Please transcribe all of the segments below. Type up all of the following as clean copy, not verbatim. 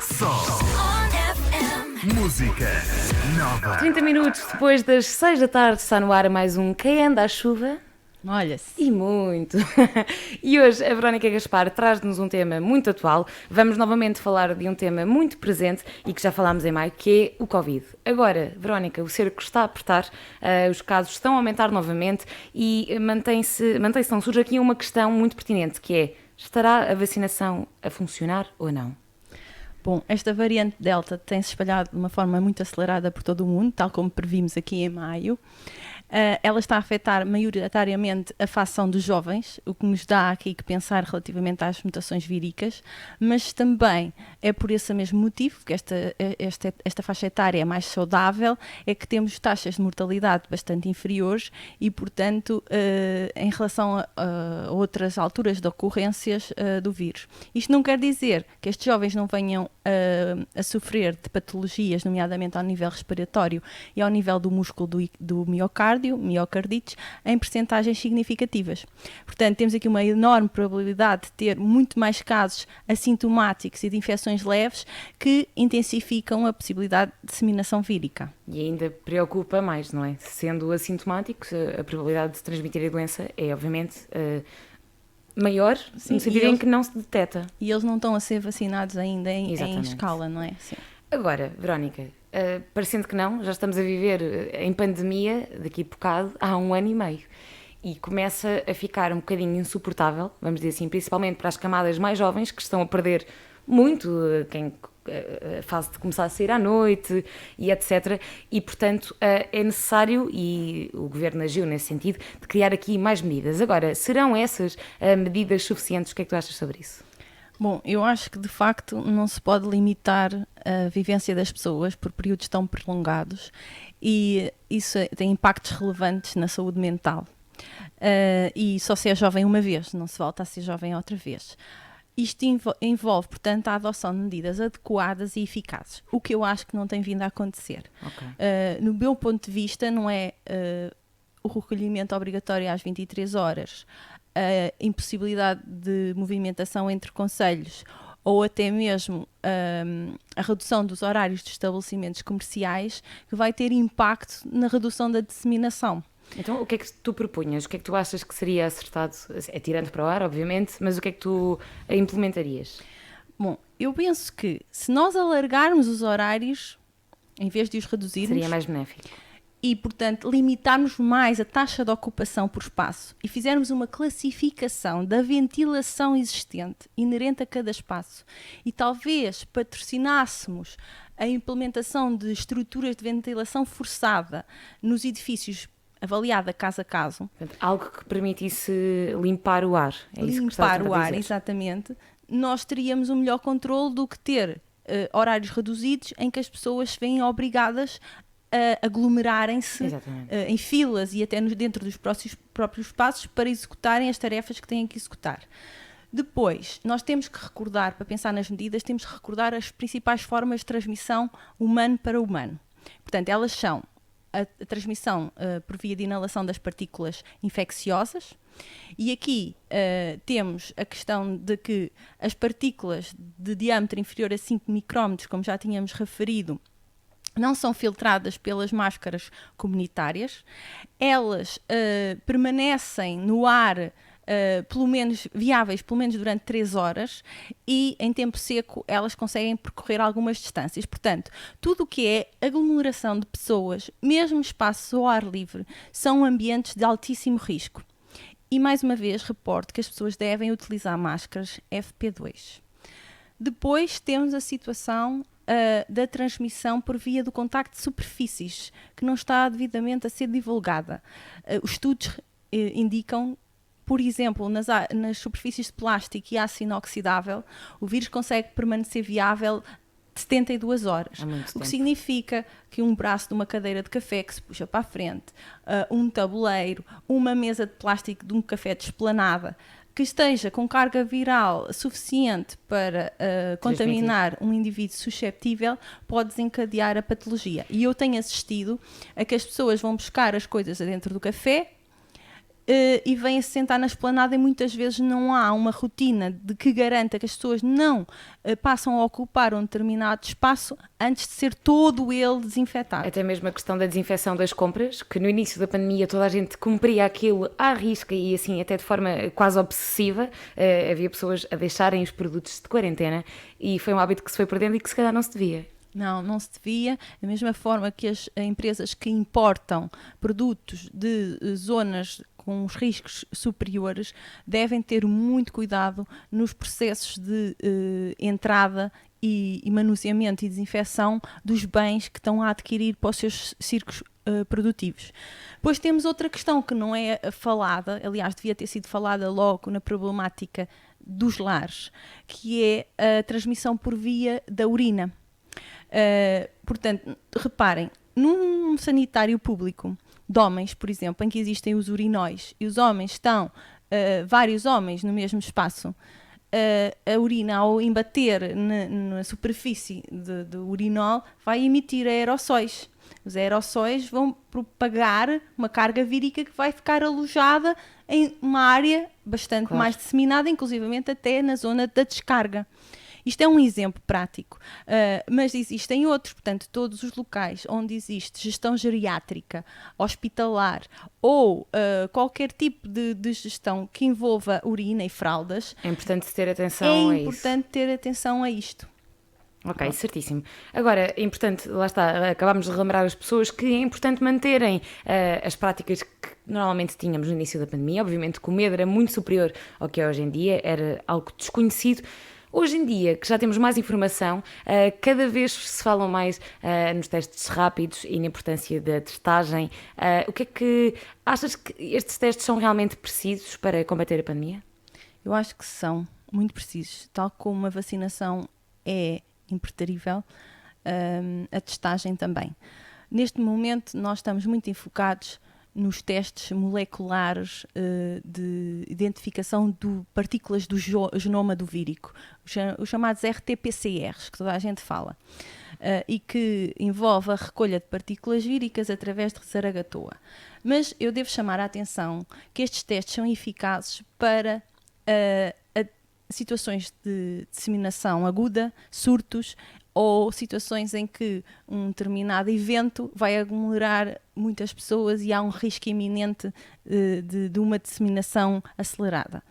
Sol. Música nova. 30 minutos depois das 6 da tarde está no ar mais um Quem Anda à Chuva. Olha-se. E muito! E hoje a Verónica Gaspar traz-nos um tema muito atual. Vamos novamente falar de um tema muito presente e que já falámos em maio, que é o Covid. Agora, Verónica, o cerco está a apertar, os casos estão a aumentar novamente e mantém-se, não, surge aqui uma questão muito pertinente, que é, estará a vacinação a funcionar ou não? Bom, esta variante Delta tem-se espalhado de uma forma muito acelerada por todo o mundo, tal como previmos aqui em maio. Ela está a afetar maioritariamente a facção dos jovens, o que nos dá aqui que pensar relativamente às mutações víricas, mas também é por esse mesmo motivo, que esta faixa etária é mais saudável, é que temos taxas de mortalidade bastante inferiores e, portanto, em relação a outras alturas de ocorrências do vírus. Isto não quer dizer que estes jovens não venham a sofrer de patologias, nomeadamente ao nível respiratório e ao nível do músculo do miocardites, em percentagens significativas. Portanto, temos aqui uma enorme probabilidade de ter muito mais casos assintomáticos e de infecções leves que intensificam a possibilidade de disseminação vírica. E ainda preocupa mais, não é? Sendo assintomáticos, a probabilidade de transmitir a doença é, obviamente, maior, sim, no sentido em que não se detecta. E eles não estão a ser vacinados ainda em escala, não é? Sim. Agora, Verónica, parecendo que não, já estamos a viver em pandemia, daqui a bocado, há 1 ano e meio. E começa a ficar um bocadinho insuportável, vamos dizer assim, principalmente para as camadas mais jovens, que estão a perder muito a fase de começar a sair à noite e etc. E, portanto, é necessário, e o Governo agiu nesse sentido, de criar aqui mais medidas. Agora, serão essas medidas suficientes? O que é que tu achas sobre isso? Bom, eu acho que de facto não se pode limitar a vivência das pessoas por períodos tão prolongados e isso tem impactos relevantes na saúde mental. E só se é jovem uma vez, não se volta a ser jovem outra vez. Isto envolve, portanto, a adoção de medidas adequadas e eficazes, o que eu acho que não tem vindo a acontecer. Okay. No meu ponto de vista, não é o recolhimento obrigatório às 23 horas, a impossibilidade de movimentação entre concelhos ou até mesmo a redução dos horários dos estabelecimentos comerciais que vai ter impacto na redução da disseminação. Então, o que é que tu propunhas? O que é que tu achas que seria acertado? É tirando para o ar, obviamente, mas o que é que tu implementarias? Bom, eu penso que se nós alargarmos os horários, em vez de os reduzirmos... Seria mais benéfico. E, portanto, limitarmos mais a taxa de ocupação por espaço e fizermos uma classificação da ventilação existente inerente a cada espaço e talvez patrocinássemos a implementação de estruturas de ventilação forçada nos edifícios avaliada caso a caso. Portanto, algo que permitisse limpar o ar. É isso que limpar o ar, exatamente. Nós teríamos um melhor controle do que ter horários reduzidos em que as pessoas se veem obrigadas a aglomerarem-se em filas e até dentro dos próprios espaços para executarem as tarefas que têm que executar. Depois, nós temos que recordar, para pensar nas medidas, temos que recordar as principais formas de transmissão humano para humano. Portanto, elas são a transmissão por via de inalação das partículas infecciosas e aqui temos a questão de que as partículas de diâmetro inferior a 5 micrómetros, como já tínhamos referido, não são filtradas pelas máscaras comunitárias, elas permanecem no ar pelo menos viáveis, pelo menos durante 3 horas e em tempo seco elas conseguem percorrer algumas distâncias. Portanto, tudo o que é aglomeração de pessoas, mesmo espaços ao ar livre, são ambientes de altíssimo risco. E mais uma vez reporto que as pessoas devem utilizar máscaras FP2. Depois temos a situação da transmissão por via do contacto de superfícies, que não está devidamente a ser divulgada. Os estudos indicam, por exemplo, nas superfícies de plástico e aço inoxidável, o vírus consegue permanecer viável 72 horas. O que significa que um braço de uma cadeira de café que se puxa para a frente, um tabuleiro, uma mesa de plástico de um café de esplanada, que esteja com carga viral suficiente para contaminar um indivíduo susceptível, pode desencadear a patologia. E eu tenho assistido a que as pessoas vão buscar as coisas dentro do café, e vêm-se sentar na esplanada e muitas vezes não há uma rotina de que garanta que as pessoas não passam a ocupar um determinado espaço antes de ser todo ele desinfetado. Até mesmo a questão da desinfecção das compras, que no início da pandemia toda a gente cumpria aquilo à risca e assim até de forma quase obsessiva. Havia pessoas a deixarem os produtos de quarentena e foi um hábito que se foi perdendo e que se calhar não se devia. Não se devia. Da mesma forma que as empresas que importam produtos de zonas com os riscos superiores devem ter muito cuidado nos processos de entrada e manuseamento e desinfecção dos bens que estão a adquirir para os seus círculos produtivos. Depois temos outra questão que não é falada, aliás devia ter sido falada logo na problemática dos lares, que é a transmissão por via da urina. Portanto, reparem, num sanitário público de homens, por exemplo, em que existem os urinóis e os homens estão, vários homens no mesmo espaço, a urina ao embater na superfície do urinol vai emitir aerossóis. Os aerossóis vão propagar uma carga vírica que vai ficar alojada em uma área bastante mais disseminada, inclusivamente até na zona da descarga. Isto é um exemplo prático, mas existem outros, portanto, todos os locais onde existe gestão geriátrica, hospitalar ou qualquer tipo de gestão que envolva urina e fraldas. É importante ter atenção a isso. É importante ter atenção a isto. Ok, certíssimo. Agora, é importante, lá está, acabámos de relembrar as pessoas que é importante manterem as práticas que normalmente tínhamos no início da pandemia. Obviamente que o medo era muito superior ao que é hoje em dia, era algo desconhecido. Hoje em dia, que já temos mais informação, cada vez se falam mais nos testes rápidos e na importância da testagem. O que é que achas que estes testes são realmente precisos para combater a pandemia? Eu acho que são muito precisos. Tal como a vacinação é impreterível, a testagem também. Neste momento, nós estamos muito enfocados nos testes moleculares de identificação de partículas do genoma do vírico, os chamados RT-PCRs, que toda a gente fala, e que envolve a recolha de partículas víricas através de Zaragatoa. Mas eu devo chamar a atenção que estes testes são eficazes para situações de disseminação aguda, surtos, ou situações em que um determinado evento vai aglomerar muitas pessoas e há um risco iminente de uma disseminação acelerada.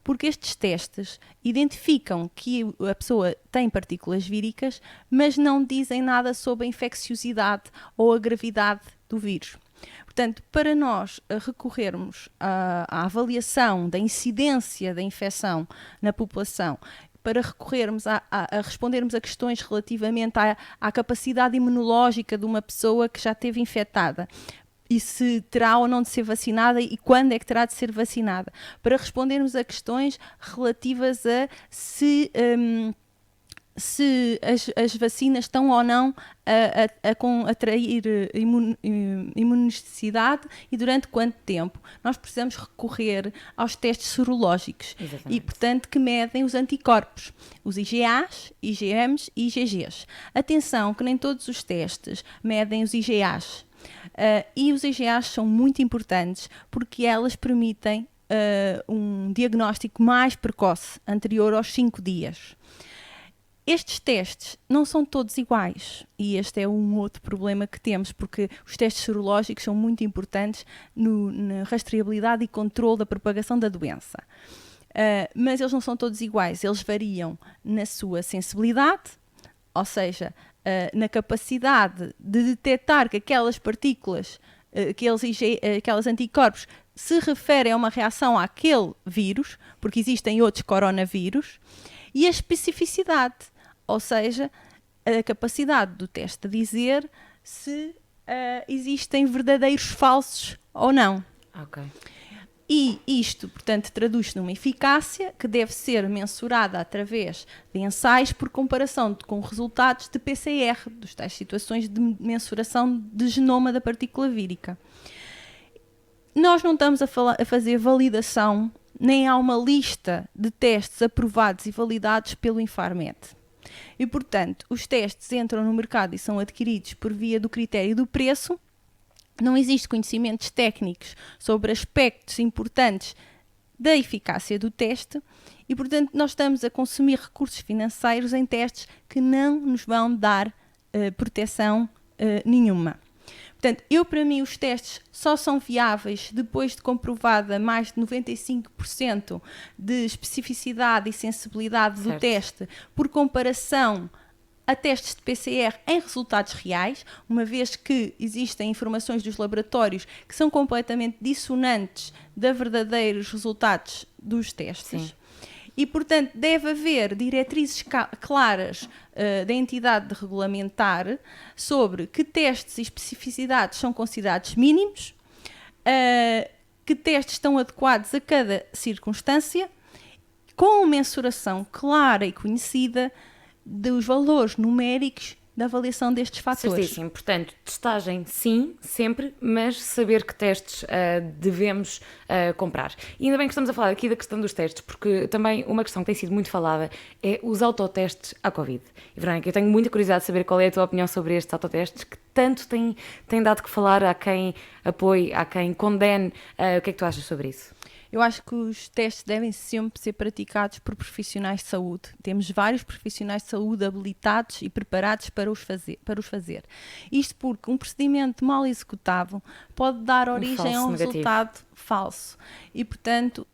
Porque estes testes identificam que a pessoa tem partículas víricas, mas não dizem nada sobre a infecciosidade ou a gravidade do vírus. Portanto, para nós recorrermos à avaliação da incidência da infecção na população, para recorrermos a respondermos a questões relativamente à capacidade imunológica de uma pessoa que já esteve infectada e se terá ou não de ser vacinada e quando é que terá de ser vacinada, para respondermos a questões relativas a se as vacinas estão ou não a atrair imunicidade e durante quanto tempo. Nós precisamos recorrer aos testes sorológicos. Exatamente. E, portanto, que medem os anticorpos, os IgAs, IgMs e IgGs. Atenção que nem todos os testes medem os IgAs. E os IgAs são muito importantes porque elas permitem um diagnóstico mais precoce, anterior aos 5 dias. Estes testes não são todos iguais e este é um outro problema que temos, porque os testes sorológicos são muito importantes na rastreabilidade e controle da propagação da doença. Mas eles não são todos iguais, eles variam na sua sensibilidade, ou seja, na capacidade de detectar que aquelas partículas, aqueles anticorpos se referem a uma reação àquele vírus, porque existem outros coronavírus, e a especificidade, ou seja, a capacidade do teste a dizer se existem verdadeiros falsos ou não. Ok. E isto, portanto, traduz-se numa eficácia que deve ser mensurada através de ensaios por comparação com resultados de PCR, das tais situações de mensuração de genoma da partícula vírica. Nós não estamos a fazer validação, nem há uma lista de testes aprovados e validados pelo Infarmed. E, portanto, os testes entram no mercado e são adquiridos por via do critério do preço, não existe conhecimentos técnicos sobre aspectos importantes da eficácia do teste e, portanto, nós estamos a consumir recursos financeiros em testes que não nos vão dar proteção nenhuma. Portanto, para mim, os testes só são viáveis depois de comprovada mais de 95% de especificidade e sensibilidade do teste por comparação a testes de PCR em resultados reais, uma vez que existem informações dos laboratórios que são completamente dissonantes de verdadeiros resultados dos testes. Sim. E, portanto, deve haver diretrizes claras da entidade regulamentar sobre que testes e especificidades são considerados mínimos, que testes estão adequados a cada circunstância, com mensuração clara e conhecida dos valores numéricos da avaliação destes fatores. Certíssimo. Portanto, testagem sim, sempre, mas saber que testes devemos comprar. E ainda bem que estamos a falar aqui da questão dos testes, porque também uma questão que tem sido muito falada é os autotestes à Covid. E, Verónica, eu tenho muita curiosidade de saber qual é a tua opinião sobre estes autotestes, que tanto têm dado que falar a quem apoie, a quem condene. O que é que tu achas sobre isso? Eu acho que os testes devem sempre ser praticados por profissionais de saúde. Temos vários profissionais de saúde habilitados e preparados para os fazer. Isto porque um procedimento mal executado pode dar origem a um resultado falso. E, portanto,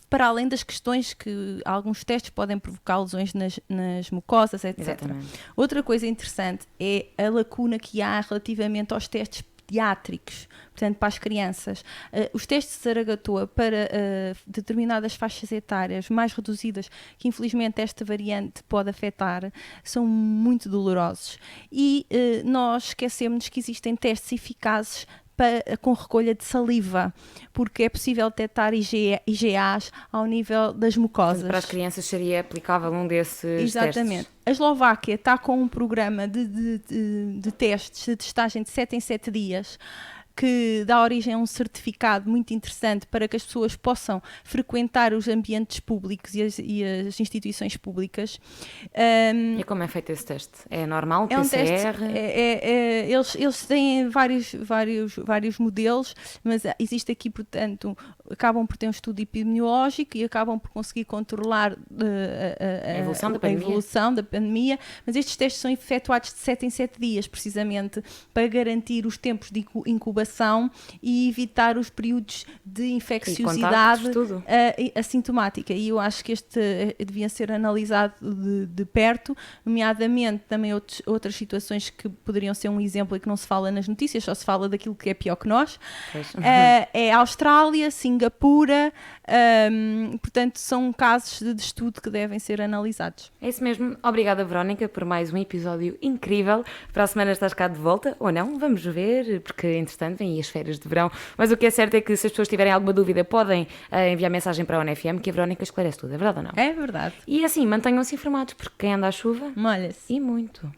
para além das questões que alguns testes podem provocar lesões nas mucosas, etc. Exatamente. Outra coisa interessante é a lacuna que há relativamente aos testes pediátricos, portanto para as crianças. Os testes de Zaragatoa para determinadas faixas etárias mais reduzidas, que infelizmente esta variante pode afetar, são muito dolorosos. E nós esquecemos que existem testes eficazes com recolha de saliva, porque é possível detectar IgAs ao nível das mucosas. Para as crianças seria aplicável um desses Exatamente. testes. A Eslováquia está com um programa de testes, de testagem de 7 em 7 dias, que dá origem a um certificado muito interessante para que as pessoas possam frequentar os ambientes públicos e as instituições públicas. E como é feito esse teste? É normal? É um PCR? Teste, eles têm vários modelos, mas existe aqui, portanto, acabam por ter um estudo epidemiológico e acabam por conseguir controlar a evolução da pandemia, mas estes testes são efetuados de 7 em 7 dias, precisamente para garantir os tempos de incubação e evitar os períodos de infecciosidade assintomática. E eu acho que este devia ser analisado de perto, nomeadamente também outras situações que poderiam ser um exemplo e que não se fala nas notícias, só se fala daquilo que é pior que nós. É a Austrália, Singapura, portanto são casos de estudo que devem ser analisados. É isso mesmo. Obrigada, Verónica, por mais um episódio incrível. Para a semana estás cá de volta, ou não? Vamos ver, porque entretanto vêm as férias de verão. Mas o que é certo é que se as pessoas tiverem alguma dúvida podem enviar mensagem para a ONFM, que a Verónica esclarece tudo. É verdade ou não? É verdade. E assim, mantenham-se informados, porque quem anda à chuva... Molha-se. E muito.